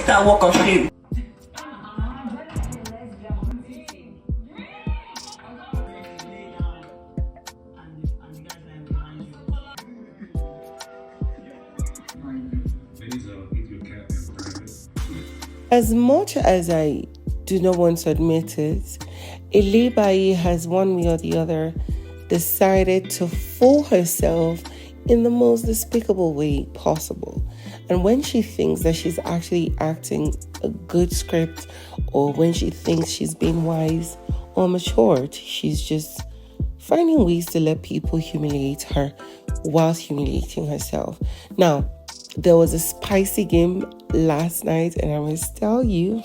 take that walk of shame. As much as I do not want to admit it, Ilebaye has one way or the other decided to fool herself in the most despicable way possible. And when she thinks that she's actually acting a good script, or when she thinks she's being wise or matured, she's just finding ways to let people humiliate her whilst humiliating herself. Now, there was a spicy game last night, and I must tell you,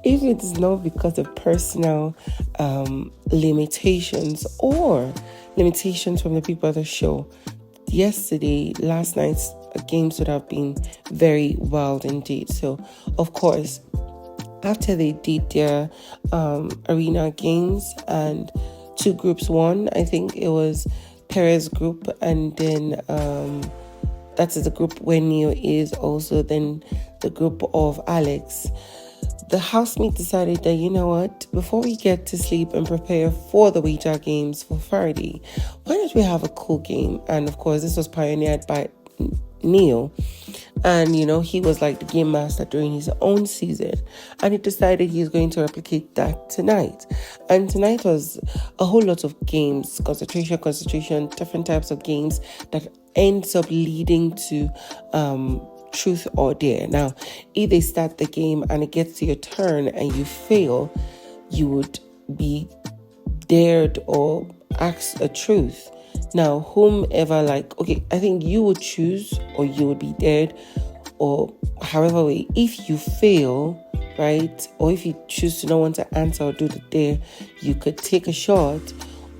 if it's not because of personal limitations or limitations from the people at the show, last night's games would have been very wild indeed. So, of course, after they did their arena games and two groups won, I think it was Pere's group, and then that is the group where Neo is also, then the group of Alex. The housemate decided that, you know what, before we get to sleep and prepare for the Ouija games for Friday, why don't we have a cool game? And of course, this was pioneered by Neo. And, you know, he was like the game master during his own season. And he decided he's going to replicate that tonight. And tonight was a whole lot of games, concentration, different types of games that ends up leading to truth or dare. Now, if they start the game and it gets to your turn and you fail, you would be dared or ask a truth. Now, whomever, I think you would choose, or you would be dared, or however way. If you fail, right, or if you choose to not want to answer or do the dare, you could take a shot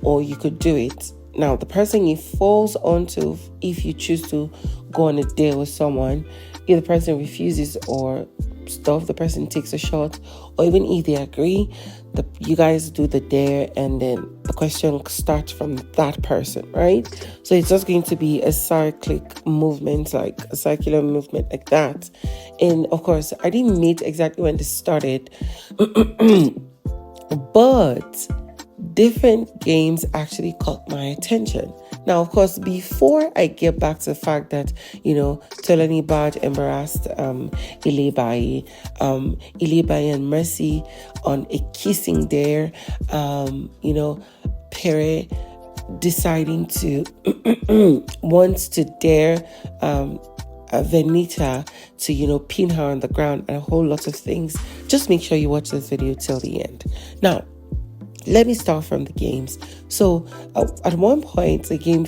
or you could do it. Now, the person it falls onto, if you choose to go on a dare with someone, if the person refuses or stuff, the person takes a shot, or even if they agree, you guys do the dare, and then the question starts from that person, right? So it's just going to be a cyclic movement, like a circular movement like that. And of course, I didn't meet exactly when this started, but different games actually caught my attention. Now, of course, before I get back to the fact that, you know, Tolani Bad embarrassed Ilebaye and Mercy on a kissing dare, you know, Pere deciding to wants to dare Venita to, you know, pin her on the ground, and a whole lot of things. Just make sure you watch this video till the end. Now, let me start from the games. So at one point, the game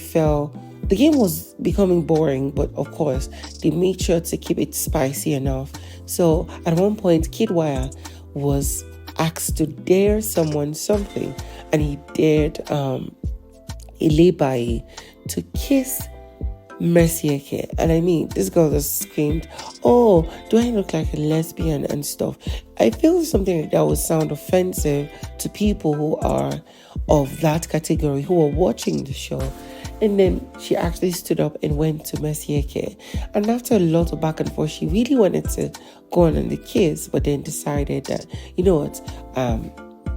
was becoming boring, but of course, they made sure to keep it spicy enough. So at one point, Kidwire was asked to dare someone something, and he dared Ilebaye to kiss Mercy. And I mean, this girl just screamed, "Oh, do I look like a lesbian?" and stuff. I feel something like that would sound offensive to people who are of that category, who are watching the show. And then she actually stood up and went to Mercy. And after a lot of back and forth, she really wanted to go on the kiss, but then decided that, you know what,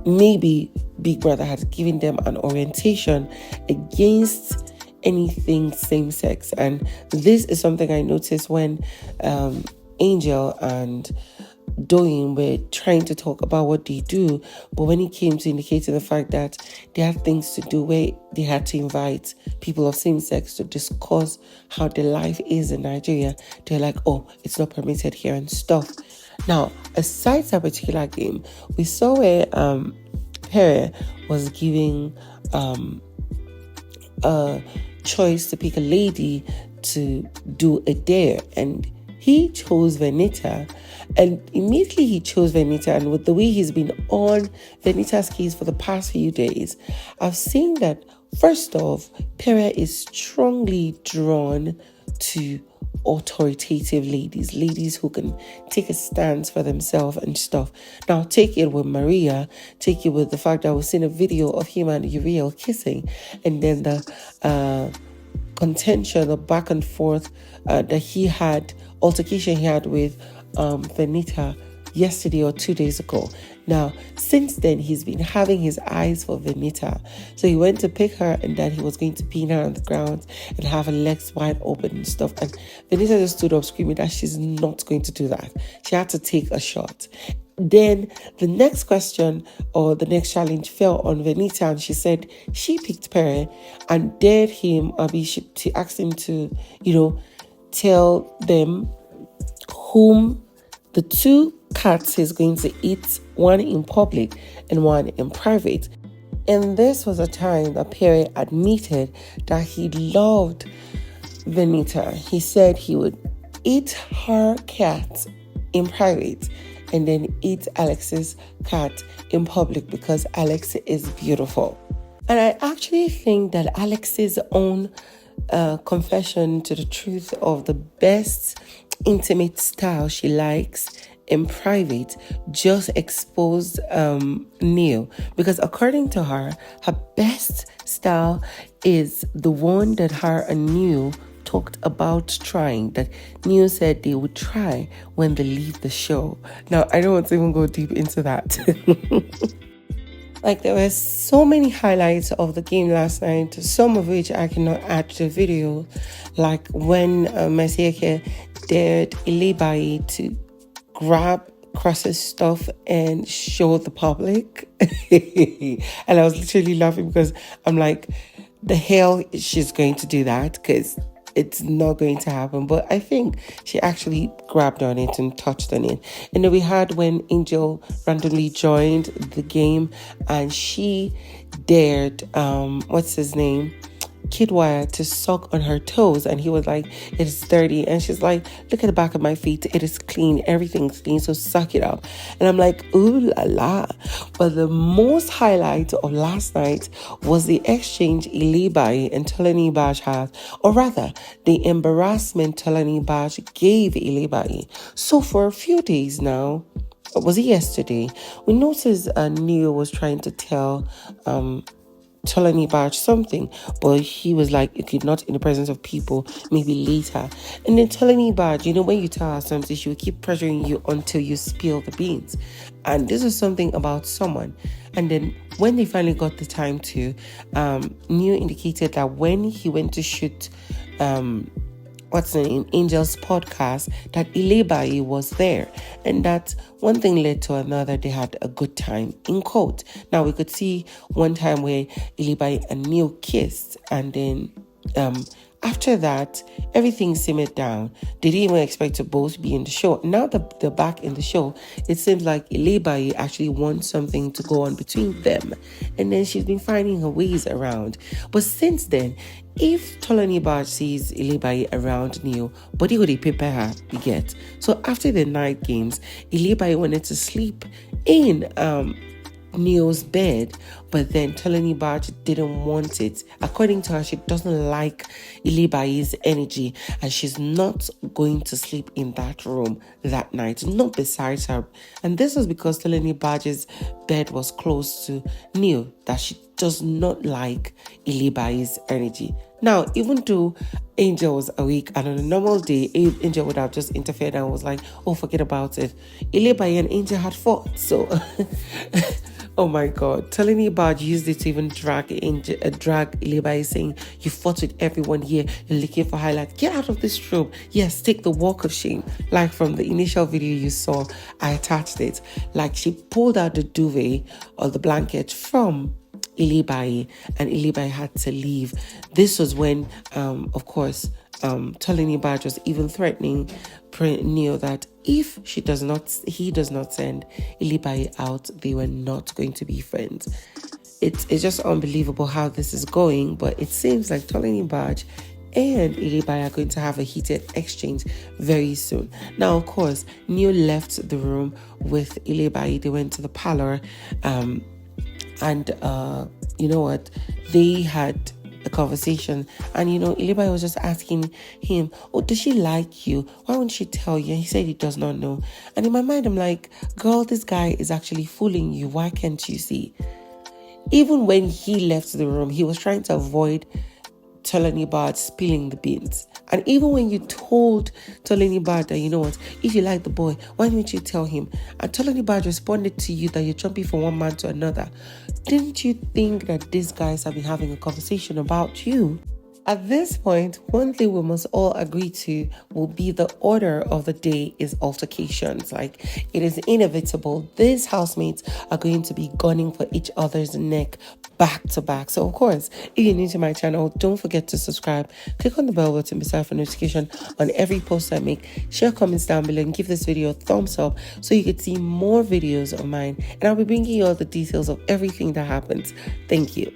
maybe Big Brother had given them an orientation against anything same-sex. And this is something I noticed when Angel and Doyin were trying to talk about what they do, but when it came to indicating the fact that they had things to do where they had to invite people of same sex to discuss how their life is in Nigeria, they're like, "Oh, it's not permitted here" and stuff. Now, aside that particular game, we saw where Pere was giving a choice to pick a lady to do a dare, and he chose Venita. And immediately he chose Venita, and with the way he's been on Venita's case for the past few days, I've seen that, first off, Pere is strongly drawn to authoritative ladies who can take a stance for themselves and stuff. Now, take it with Maria, take it with the fact that we've seen a video of him and Uriel kissing, and then the contention, the back and forth that he had, altercation he had with Venita yesterday or 2 days ago. Now, since then, he's been having his eyes for Venita. So he went to pick her, and then he was going to pin her on the ground and have her legs wide open and stuff. And Venita just stood up screaming that she's not going to do that. She had to take a shot. Then the next question or the next challenge fell on Venita, and she said she picked Pere and dared him, she asked him to, tell them whom the two cats he's going to eat, one in public and one in private. And this was a time that Pere admitted that he loved Venita. He said he would eat her cat in private and then eat Alex's cat in public because Alex is beautiful. And I actually think that Alex's own confession to the truth of the best intimate style she likes in private just exposed Neil, because according to her best style is the one that her and Neil talked about trying, that Neil said they would try when they leave the show. Now, I don't want to even go deep into that. Like, there were so many highlights of the game last night, some of which I cannot add to the video, like when CeeC dared Ilebaye to grab Khossi's stuff and show the public. And I was literally laughing because I'm like, the hell she's going to do that, because it's not going to happen. But I think she actually grabbed on it and touched on it. And then we had when Angel randomly joined the game and she dared what's his name, Kidwire, to suck on her toes, and he was like, it is dirty, and she's like, look at the back of my feet, it is clean, everything's clean, so suck it up. And I'm like, ooh la la. But the most highlight of last night was the exchange Ilebaye and Tolani had, or rather the embarrassment Tolani gave Ilebaye. So for a few days now, was it yesterday, we noticed Neil was trying to tell Tolani something, but he was like, okay, not in the presence of people, maybe later. And then Tolani when you tell her something, she will keep pressuring you until you spill the beans. And this is something about someone. And then when they finally got the time to, Neil indicated that when he went to shoot Angel's podcast, that Ilebaye was there, and that one thing led to another. They had a good time, in quote. Now we could see one time where Ilebaye and Neil kissed, and then after that, everything simmered down. They didn't even expect to both be in the show. Now that they're back in the show, it seems like Ilebaye actually wants something to go on between them. And then she's been finding her ways around. But since then, if Tolani sees Ilebaye around Neil, body would he prepare her, you get. So after the night games, Ilebaye wanted to sleep in Neil's bed, but then Tolani didn't want it. According to her, she doesn't like Ilebaye's energy, and she's not going to sleep in that room that night, not beside her. And this was because Tolani bed was close to Neil, that she does not like Ilebaye's energy. Now, even though Angel was awake, and on a normal day, Angel would have just interfered and was like, oh, forget about it. Ilebaye and Angel had fought, so oh my God. Tolani used it to even drag Ilebaye, saying, you fought with everyone here, you're looking for highlights, get out of this room. Yes, take the walk of shame. Like from the initial video you saw, I attached it. Like, she pulled out the duvet or the blanket from Ilebaye, and Ilebaye had to leave. This was when, of course, Tolani was even threatening Neil that if he does not send Ilebaye out, they were not going to be friends. It's just unbelievable how this is going, but it seems like Tolani and Ilebaye are going to have a heated exchange very soon. Now, of course, Neil left the room with Ilebaye. They went to the parlor, and you know what? They had a conversation, and Ilebaye was just asking him, oh, does she like you? Why won't she tell you? And he said he does not know. And in my mind, I'm like, girl, this guy is actually fooling you. Why can't you see? Even when he left the room, he was trying to avoid Tolani spilling the beans. And even when you told Tolani that, you know what, if you like the boy, why didn't you tell him? And Tolani responded to you that you're jumping from one man to another. Didn't you think that these guys have been having a conversation about you? At this point, one thing we must all agree to will be the order of the day is altercations. Like, it is inevitable. These housemates are going to be gunning for each other's neck back to back. So, of course, if you're new to my channel, don't forget to subscribe. Click on the bell button beside for notification on every post I make. Share comments down below and give this video a thumbs up so you can see more videos of mine. And I'll be bringing you all the details of everything that happens. Thank you.